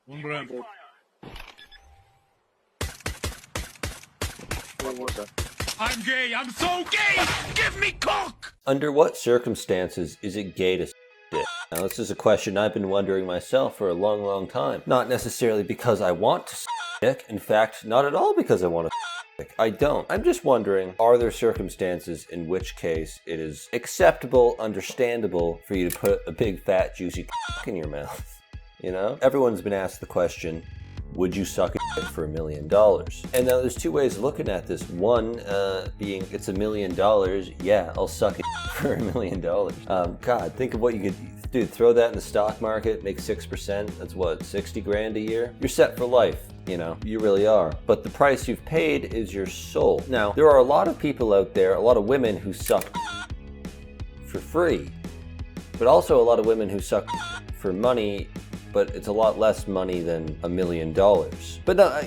I'm gay. I'm so gay. Give me cock. Under what circumstances is it gay to dick? Now, this is a question I've been wondering myself for a long, long time. Not necessarily because I want to dick. In fact, not at all because I want to dick. I don't. I'm just wondering, are there circumstances in which case it is acceptable, understandable for you to put a big, fat, juicy cock in your mouth? You know? Everyone's been asked the question, would you suck a dick for $1 million? And now there's two ways of looking at this. One being, it's $1 million. Yeah, I'll suck a dick for $1 million. God, think of what you could, dude, throw that in the stock market, make 6%. That's what, 60 grand a year? You're set for life. You know, you really are. But the price you've paid is your soul. Now, there are a lot of people out there, a lot of women who suck for free, but also a lot of women who suck for money, but it's a lot less money than $1 million. But no,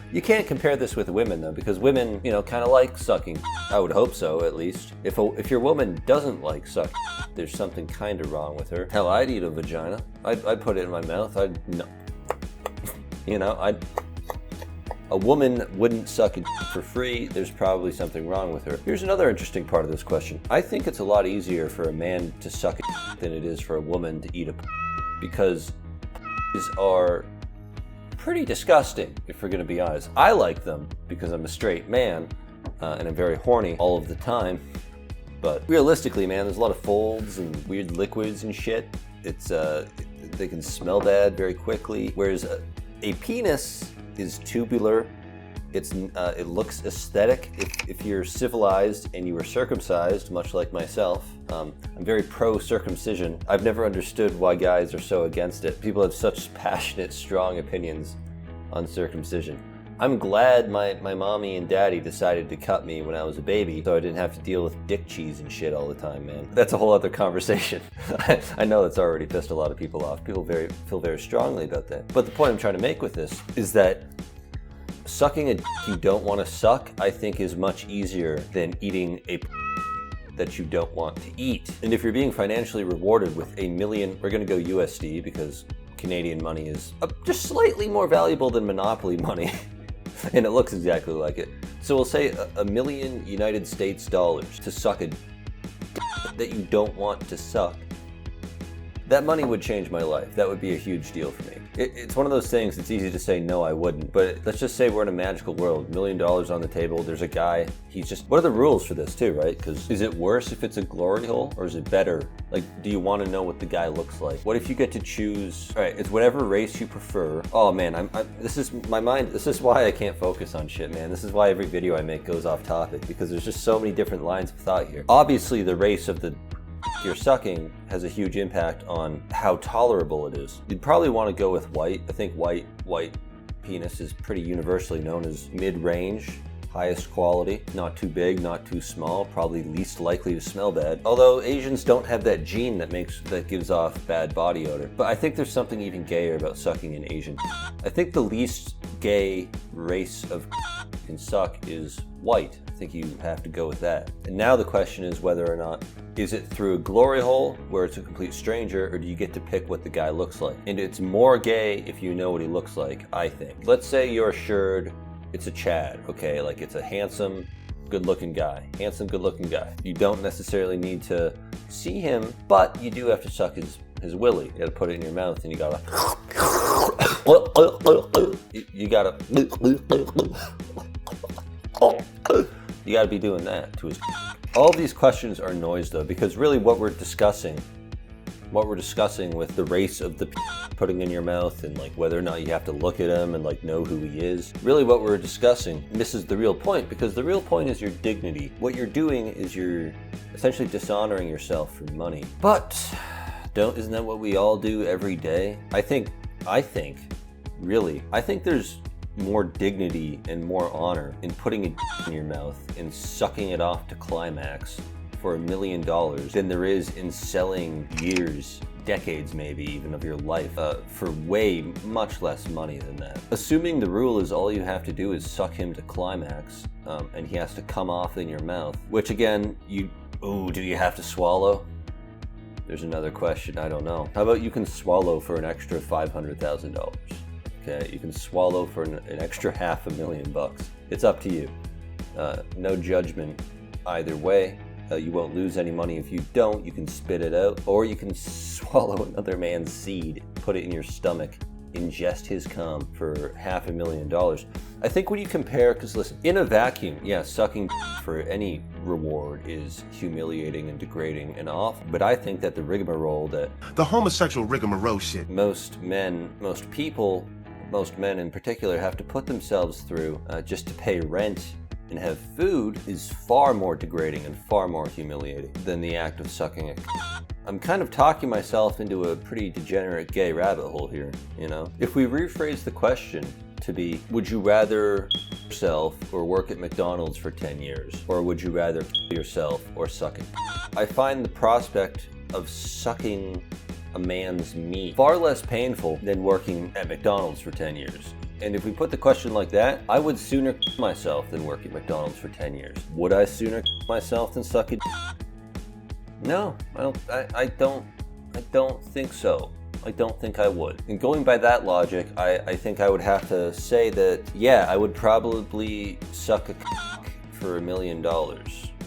you can't compare this with women though, because women, you know, kind of like sucking. I would hope so, at least. If your woman doesn't like sucking, there's something kind of wrong with her. Hell, I'd eat a vagina. I'd put it in my mouth. No. You know, a woman wouldn't suck a for free. There's probably something wrong with her. Here's another interesting part of this question. I think it's a lot easier for a man to suck a than it is for a woman to eat a because are pretty disgusting, if we're gonna be honest. I like them because I'm a straight man and I'm very horny all of the time. But realistically, man, there's a lot of folds and weird liquids and shit. It's they can smell bad very quickly. Whereas a penis is tubular. It looks aesthetic. If you're civilized and you were circumcised, much like myself, I'm very pro-circumcision. I've never understood why guys are so against it. People have such passionate, strong opinions on circumcision. I'm glad my mommy and daddy decided to cut me when I was a baby, so I didn't have to deal with dick cheese and shit all the time, man. That's a whole other conversation. I know that's already pissed a lot of people off. People feel very strongly about that. But the point I'm trying to make with this is that sucking a dick you don't want to suck, I think, is much easier than eating a that you don't want to eat. And if you're being financially rewarded with $1 million, we're gonna go USD because Canadian money is just slightly more valuable than Monopoly money. And it looks exactly like it. So we'll say $1 million United States dollars to suck a dick that you don't want to suck. That money would change my life. That would be a huge deal for me. It's one of those things, it's easy to say, no, I wouldn't. But let's just say we're in a magical world. $1 million on the table, there's a guy, he's just... What are the rules for this too, right? Because is it worse if it's a glory hole, or is it better? Like, do you want to know what the guy looks like? What if you get to choose... All right, it's whatever race you prefer. Oh man, this is my mind, this is why I can't focus on shit, man. This is why every video I make goes off topic, because there's just so many different lines of thought here. Obviously, the race of the you're sucking has a huge impact on how tolerable it is. You'd probably want to go with white. I think white penis is pretty universally known as mid-range, highest quality, not too big, not too small, probably least likely to smell bad. Although Asians don't have that gene that gives off bad body odor. But I think there's something even gayer about sucking an Asian. I think the least gay race of you can suck is white. I think you have to go with that. And now the question is whether or not, is it through a glory hole where it's a complete stranger, or do you get to pick what the guy looks like? And it's more gay if you know what he looks like, I think. Let's say you're assured it's a Chad, okay? Like it's a handsome, good-looking guy. Handsome, good-looking guy. You don't necessarily need to see him, but you do have to suck his willy. You gotta put it in your mouth and you gotta... You gotta... You gotta be doing that to his... All of these questions are noise though, because really what we're discussing with the race of the putting in your mouth and like whether or not you have to look at him and like know who he is, really what we're discussing misses the real point, because the real point is your dignity. What you're doing is you're essentially dishonoring yourself for money. But isn't that what we all do every day? I think there's more dignity and more honor in putting a in your mouth and sucking it off to climax for $1 million than there is in selling years, decades maybe even of your life for way much less money than that. Assuming the rule is all you have to do is suck him to climax and he has to come off in your mouth, which again, do you have to swallow? There's another question, I don't know. How about you can swallow for an extra $500,000? Okay, you can swallow for an extra $500,000. It's up to you. No judgment either way. You won't lose any money if you don't. You can spit it out, or you can swallow another man's seed, put it in your stomach, ingest his cum for $500,000. I think when you compare, because listen, in a vacuum, yeah, sucking for any reward is humiliating and degrading and awful. But I think that the rigmarole that the homosexual rigmarole shit most men in particular have to put themselves through just to pay rent and have food is far more degrading and far more humiliating than the act of sucking a. I'm kind of talking myself into a pretty degenerate gay rabbit hole here, you know? If we rephrase the question to be, would you rather yourself or work at McDonald's for 10 years? Or would you rather yourself or suck it? I find the prospect of sucking a man's meat far less painful than working at McDonald's for 10 years. And if we put the question like that, I would sooner myself than work at McDonald's for 10 years. Would I sooner myself than suck it? No, I don't think so. I don't think I would. And going by that logic, I think I would have to say that, yeah, I would probably suck a for $1 million.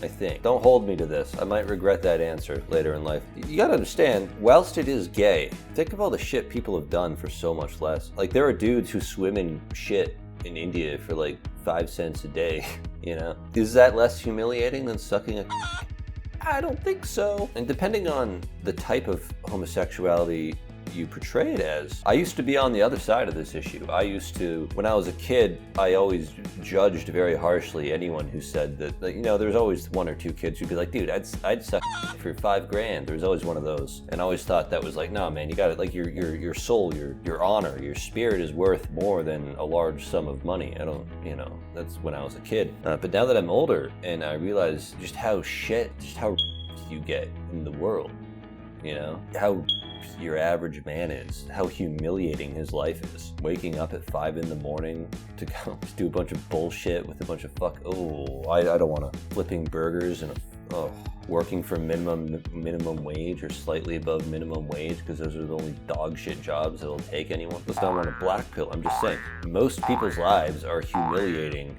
I think. Don't hold me to this. I might regret that answer later in life. You gotta understand, whilst it is gay, think of all the shit people have done for so much less. Like, there are dudes who swim in shit in India for like 5 cents a day, you know? Is that less humiliating than sucking a? I don't think so. And depending on the type of homosexuality you portray it as. I used to be on the other side of this issue. When I was a kid, I always judged very harshly anyone who said that, like, you know, there's always 1 or 2 kids who'd be like, dude, I'd suck for $5,000. There's always one of those. And I always thought that was like, no, man, you got it. Like, your soul, your honor, your spirit is worth more than a large sum of money. I don't, you know, that's when I was a kid. But now that I'm older and I realize just how you get in the world, you know, how your average man is, how humiliating his life is. Waking up at 5 in the morning to go do a bunch of bullshit with a bunch of I don't want to. Flipping burgers and working for minimum wage or slightly above minimum wage, because those are the only dog shit jobs that'll take anyone. Let's not want a black pill. I'm just saying, most people's lives are humiliating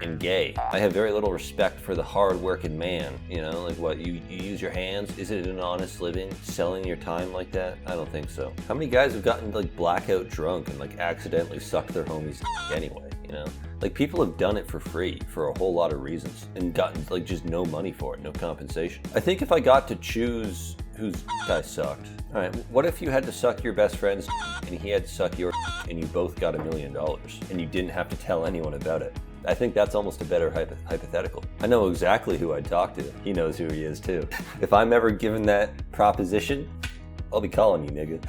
and gay. I have very little respect for the hard-working man. You know, like, what, you use your hands? Is it an honest living? Selling your time like that? I don't think so. How many guys have gotten like blackout drunk and like accidentally sucked their homie's anyway? You know, like, people have done it for free for a whole lot of reasons and gotten like just no money for it, no compensation. I think if I got to choose whose I sucked, all right, what if you had to suck your best friend's and he had to suck your and you both got $1 million and you didn't have to tell anyone about it? I think that's almost a better hypothetical. I know exactly who I'd talk to. He knows who he is too. If I'm ever given that proposition, I'll be calling you, nigga.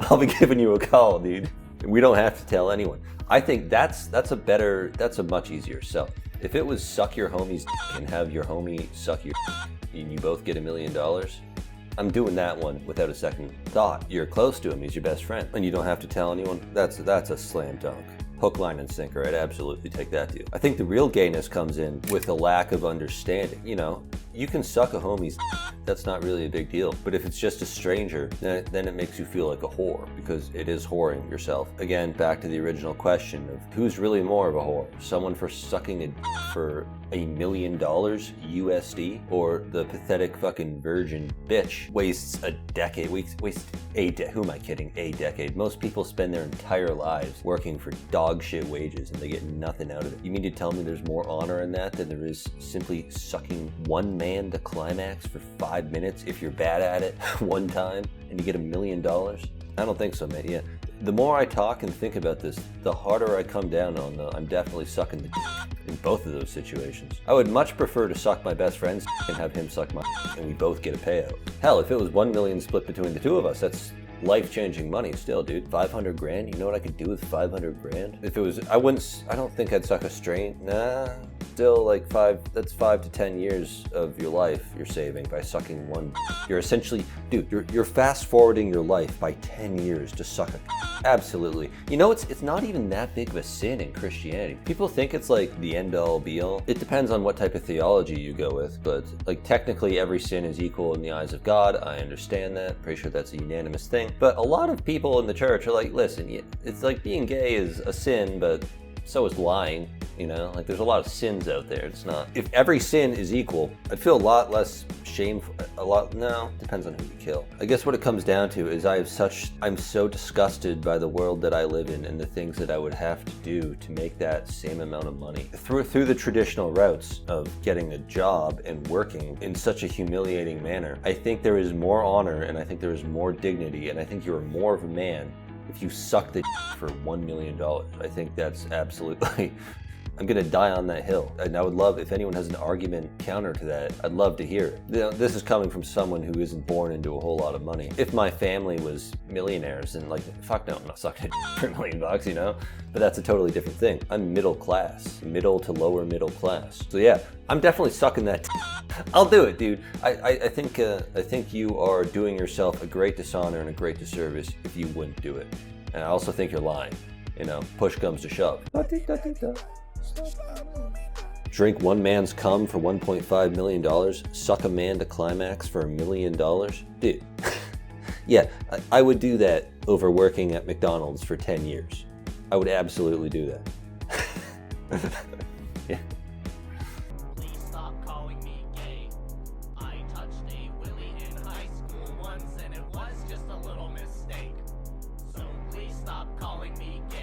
I'll be giving you a call, dude. We don't have to tell anyone. I think that's a much easier sell. If it was suck your homie's and have your homie suck your and you both get $1 million, I'm doing that one without a second thought. You're close to him, he's your best friend, and you don't have to tell anyone. That's a slam dunk. Hook, line, and sinker. I'd absolutely take that deal. I think the real gayness comes in with a lack of understanding. You know, you can suck a homie's, that's not really a big deal. But if it's just a stranger, then it makes you feel like a whore, because it is whoring yourself. Again, back to the original question of who's really more of a whore? Someone for sucking a for $1 million USD, or the pathetic fucking virgin bitch wastes a decade, who am I kidding? A decade. Most people spend their entire lives working for dog shit wages and they get nothing out of it. You mean to tell me there's more honor in that than there is simply sucking one man to climax for 5 minutes if you're bad at it one time and you get $1 million? I don't think so, man. Yeah. The more I talk and think about this, the harder I come down on I'm definitely sucking in both of those situations. I would much prefer to suck my best friend's and have him suck my and we both get a payout. Hell, if it was $1 million split between the two of us, that's life-changing money still, dude. 500 grand, you know what I could do with 500 grand? If it was, I don't think I'd suck a strain. Nah, Still like that's 5 to 10 years of your life you're saving by sucking one. You're essentially, dude, you're fast forwarding your life by 10 years to suck a. Absolutely. You know, it's not even that big of a sin in Christianity. People think it's like the end all be all. It depends on what type of theology you go with, but like technically every sin is equal in the eyes of God. I understand that. Pretty sure that's a unanimous thing. But a lot of people in the church are like, listen, it's like being gay is a sin, but so is lying. You know, like there's a lot of sins out there. It's not. If every sin is equal, I'd feel a lot less shameful. Depends on who you kill. I guess what it comes down to is I'm so disgusted by the world that I live in and the things that I would have to do to make that same amount of money through the traditional routes of getting a job and working in such a humiliating manner. I think there is more honor, and I think there is more dignity, and I think you're more of a man if you suck the for $1 million. I think that's absolutely. I'm gonna die on that hill, and I would love if anyone has an argument counter to that. I'd love to hear it. You know, this is coming from someone who isn't born into a whole lot of money. If my family was millionaires, and like, fuck no, I'm not sucking for $1 million, you know. But that's a totally different thing. I'm middle class, middle to lower middle class. So yeah, I'm definitely sucking that. I'll do it, dude. I think you are doing yourself a great dishonor and a great disservice if you wouldn't do it. And I also think you're lying. You know, push comes to shove. Drink one man's cum for $1.5 million, suck a man to climax for $1 million? Dude, yeah, I would do that over working at McDonald's for 10 years. I would absolutely do that. Yeah. Please stop calling me gay. I touched a willy in high school once and it was just a little mistake. So please stop calling me gay.